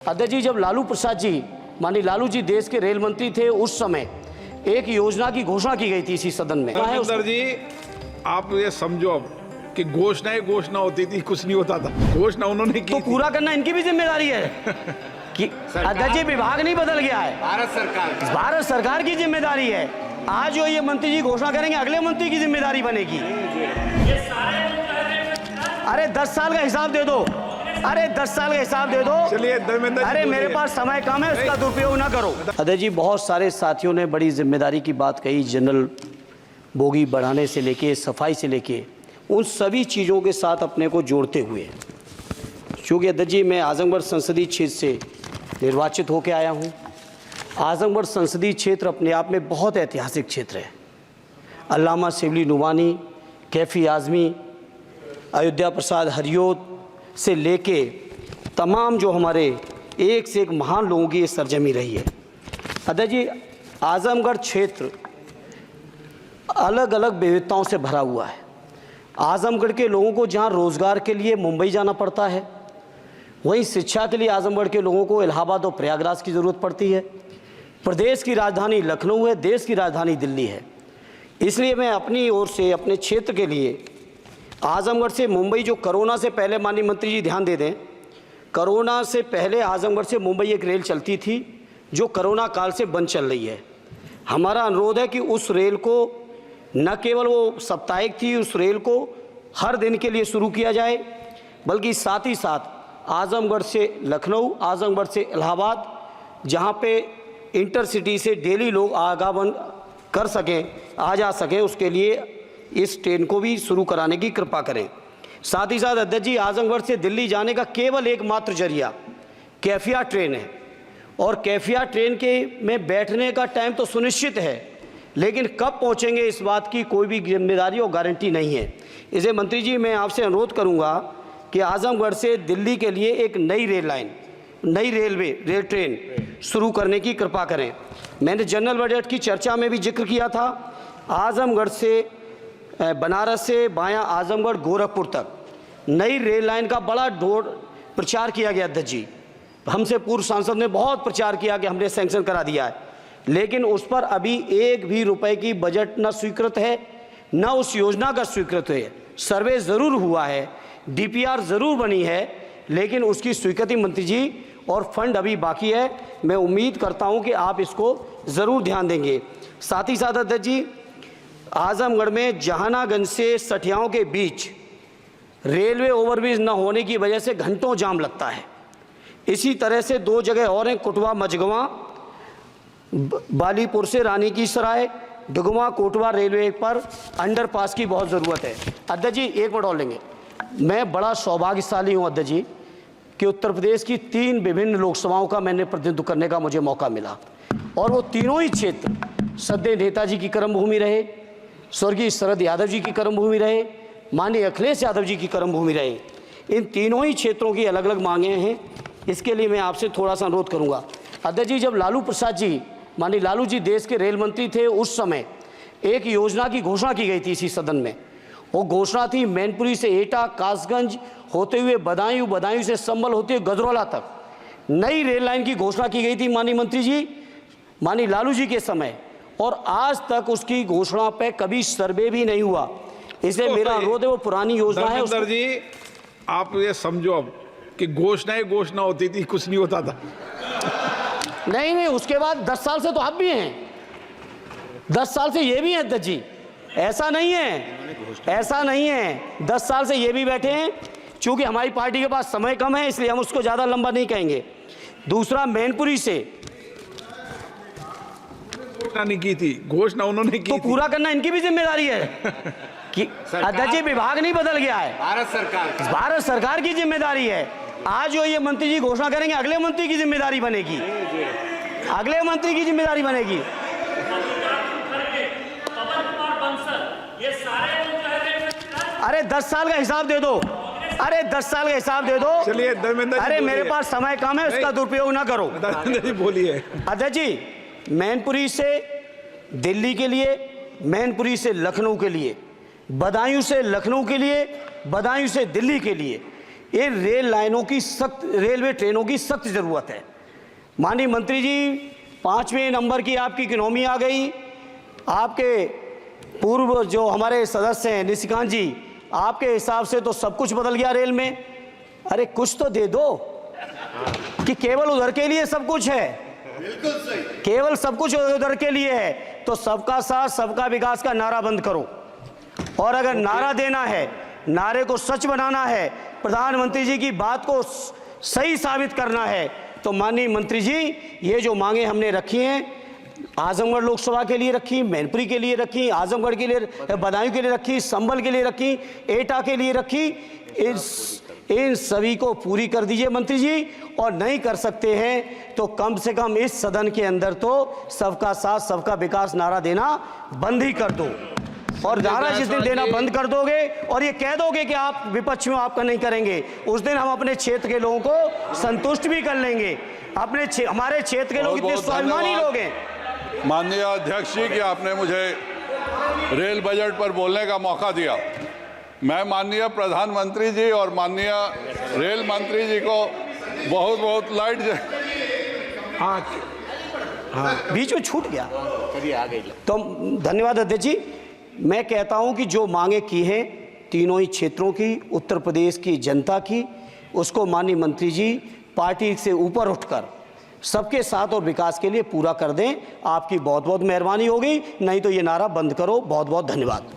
अध्यक्ष जी, जब लालू प्रसाद जी माननीय लालू जी देश के रेल मंत्री थे, उस समय एक योजना की घोषणा की गई थी इसी सदन में। धर्मेंद्र जी, आप ये समझो अब कि घोषणा होती थी, कुछ नहीं होता था। घोषणा उन्होंने की तो पूरा करना इनकी भी जिम्मेदारी है कि अध्यक्ष जी, विभाग नहीं बदल गया है, भारत सरकार की जिम्मेदारी है। आज जो ये मंत्री जी घोषणा करेंगे, अगले मंत्री की जिम्मेदारी बनेगी। अरे 10 साल का हिसाब दे दो, अरे 10 साल का हिसाब दे दो। चलिए धर्मेंद्र जी, अरे मेरे पास समय कम है, उसका दुरुपयोग ना करो। अध्यक्ष जी, बहुत सारे साथियों ने बड़ी जिम्मेदारी की बात कही, जनरल बोगी बढ़ाने से लेके सफाई से लेके उन सभी चीज़ों के साथ अपने को जोड़ते हुए, क्योंकि अध्यक्ष जी मैं आजमगढ़ संसदीय क्षेत्र से निर्वाचित होकर आया हूँ। आजमगढ़ संसदीय क्षेत्र अपने आप में बहुत ऐतिहासिक क्षेत्र है। अल्लामा शिबली नुमानी, कैफी आज़मी, अयोध्या प्रसाद हरियोत से लेके तमाम जो हमारे एक से एक महान लोगों की ये सरजमी रही है। अध्यक्ष जी, आजमगढ़ क्षेत्र अलग अलग विविधताओं से भरा हुआ है। आजमगढ़ के लोगों को जहाँ रोज़गार के लिए मुंबई जाना पड़ता है, वहीं शिक्षा के लिए आजमगढ़ के लोगों को इलाहाबाद और प्रयागराज की ज़रूरत पड़ती है। प्रदेश की राजधानी लखनऊ है, देश की राजधानी दिल्ली है। इसलिए मैं अपनी ओर से अपने क्षेत्र के लिए आजमगढ़ से मुंबई, जो कोरोना से पहले माननीय मंत्री जी ध्यान दे दें, कोरोना से पहले आजमगढ़ से मुंबई एक रेल चलती थी जो कोरोना काल से बंद चल रही है। हमारा अनुरोध है कि उस रेल को न केवल वो साप्ताहिक थी, उस रेल को हर दिन के लिए शुरू किया जाए, बल्कि साथ ही साथ आजमगढ़ से लखनऊ, आजमगढ़ से इलाहाबाद, जहाँ पे इंटरसिटी से डेली लोग आवागमन कर सकें, आ जा सकें, उसके लिए इस ट्रेन को भी शुरू कराने की कृपा करें। साथ ही साथ अध्यक्ष जी, आजमगढ़ से दिल्ली जाने का केवल एकमात्र जरिया कैफिया ट्रेन है, और कैफिया ट्रेन के में बैठने का टाइम तो सुनिश्चित है, लेकिन कब पहुंचेंगे इस बात की कोई भी जिम्मेदारी और गारंटी नहीं है। इसलिए मंत्री जी, मैं आपसे अनुरोध करूंगा कि आजमगढ़ से दिल्ली के लिए एक नई रेल लाइन, नई रेल ट्रेन शुरू करने की कृपा करें। मैंने जनरल बजट की चर्चा में भी जिक्र किया था, आजमगढ़ से बनारस से बायां आजमगढ़ गोरखपुर तक नई रेल लाइन का बड़ा प्रचार किया गया। अध्यक्ष जी, हमसे पूर्व सांसद ने बहुत प्रचार किया कि हमने सैंक्शन करा दिया है, लेकिन उस पर अभी एक भी रुपए की बजट न स्वीकृत है, न उस योजना का स्वीकृत है। सर्वे ज़रूर हुआ है, डीपीआर ज़रूर बनी है, लेकिन उसकी स्वीकृति मंत्री जी और फंड अभी बाकी है। मैं उम्मीद करता हूं कि आप इसको ज़रूर ध्यान देंगे। साथ ही साथ अध्यक्ष जी, आजमगढ़ में जहानागंज से सठियाओं के बीच रेलवे ओवरब्रिज न होने की वजह से घंटों जाम लगता है। इसी तरह से 2 जगह और हैं, कुटवा मझगवां, बालीपुर से रानी की सराय, डुगवा कोटवा रेलवे पर अंडरपास की बहुत ज़रूरत है। अध्यक्ष जी, एक मिनट और लेंगे। मैं बड़ा सौभाग्यशाली हूँ अध्यक्ष जी कि उत्तर प्रदेश की 3 विभिन्न लोकसभाओं का मैंने प्रतिनिधित्व करने का मुझे मौका मिला, और वो तीनों ही क्षेत्र सदैव नेताजी की कर्मभूमि रहे, स्वर्गीय शरद यादव जी की कर्मभूमि रहे, माननीय अखिलेश यादव जी की कर्मभूमि रहे। इन तीनों ही क्षेत्रों की अलग अलग मांगें हैं। इसके लिए मैं आपसे थोड़ा सा अनुरोध करूंगा। अध्यक्ष जी, जब लालू प्रसाद जी माननीय लालू जी देश के रेल मंत्री थे, उस समय एक योजना की घोषणा की गई थी इसी सदन में। वो घोषणा थी मैनपुरी से एटा, कासगंज होते हुए बदायूं, बदायूं से संभल होते हुए गजरौला तक नई रेल लाइन की घोषणा की गई थी माननीय मंत्री जी, माननीय लालू जी के समय, और आज तक उसकी घोषणा पे कभी सर्वे भी नहीं हुआ। इसलिए मेरा अनुरोध है, वो पुरानी योजना है। धर्मेंद्र जी, आप ये समझो अब कि घोषणा होती थी, कुछ नहीं होता था। नहीं, उसके बाद 10 साल से तो आप भी हैं, 10 साल से ये भी हैं अध्यक्ष जी। ऐसा नहीं है 10 साल से ये भी बैठे हैं। चूंकि हमारी पार्टी के पास समय कम है, इसलिए हम उसको ज़्यादा लंबा नहीं कहेंगे। दूसरा, मैनपुरी से घोषणा नहीं की थी, घोषणा उन्होंने की तो थी। पूरा करना इनकी भी जिम्मेदारी है कि अध्यक्ष जी, विभाग नहीं बदल गया है, भारत सरकार की जिम्मेदारी है। आज जो ये मंत्री जी घोषणा करेंगे, अगले मंत्री की जिम्मेदारी बनेगी, अगले मंत्री की जिम्मेदारी बनेगी। अरे 10 साल का हिसाब दे दो, अरे 10 साल का हिसाब दे दो। चलिए धर्मेंद्र जी, अरे मेरे पास समय कम है, उसका दुरुपयोग ना करो। धर्मेंद्र जी बोलिए। अध्यक्ष जी, मैनपुरी से दिल्ली के लिए, मैनपुरी से लखनऊ के लिए, बदायूं से लखनऊ के लिए, बदायूं से दिल्ली के लिए, इन रेल लाइनों की सख्त, रेलवे ट्रेनों की सख्त ज़रूरत है। माननीय मंत्री जी, 5वें नंबर की आपकी इकोनॉमी आ गई। आपके पूर्व जो हमारे सदस्य हैं निशिकांत जी, आपके हिसाब से तो सब कुछ बदल गया रेल में। अरे कुछ तो दे दो कि केवल उधर के लिए सब कुछ है। बिल्कुल सही, केवल सब कुछ उधर के लिए है तो सबका साथ सबका विकास का नारा बंद करो। और अगर नारा देना है, नारे को सच बनाना है, प्रधानमंत्री जी की बात को सही साबित करना है, तो माननीय मंत्री जी ये जो मांगे हमने रखी हैं, आजमगढ़ लोकसभा के लिए रखी, मैनपुरी के लिए रखी, आजमगढ़ के लिए, बदायूं के लिए रखी, संभल के लिए रखी, एटा के लिए रखी, इन सभी को पूरी कर दीजिए मंत्री जी। और नहीं कर सकते हैं तो कम से कम इस सदन के अंदर तो सबका साथ सबका विकास नारा देना बंद ही कर दो। और नारा जिस दिन देना बंद कर दोगे और ये कह दोगे कि आप विपक्ष में आपका नहीं करेंगे, उस दिन हम अपने क्षेत्र के लोगों को संतुष्ट भी कर लेंगे। हमारे क्षेत्र के लोग इतने स्वाभिमानी लोग हैं। माननीय अध्यक्ष जी कि आपने मुझे रेल बजट पर बोलने का मौका दिया। मैं माननीय प्रधानमंत्री जी और माननीय रेल मंत्री जी को बहुत बहुत लाइट बीच में छूट गया, आ गई। तो धन्यवाद अध्यक्ष जी। मैं कहता हूं कि जो मांगे की हैं तीनों ही क्षेत्रों की, उत्तर प्रदेश की जनता की, उसको माननीय मंत्री जी पार्टी से ऊपर उठकर सबके साथ और विकास के लिए पूरा कर दें। आपकी बहुत बहुत मेहरबानी होगी। नहीं तो ये नारा बंद करो। बहुत बहुत धन्यवाद।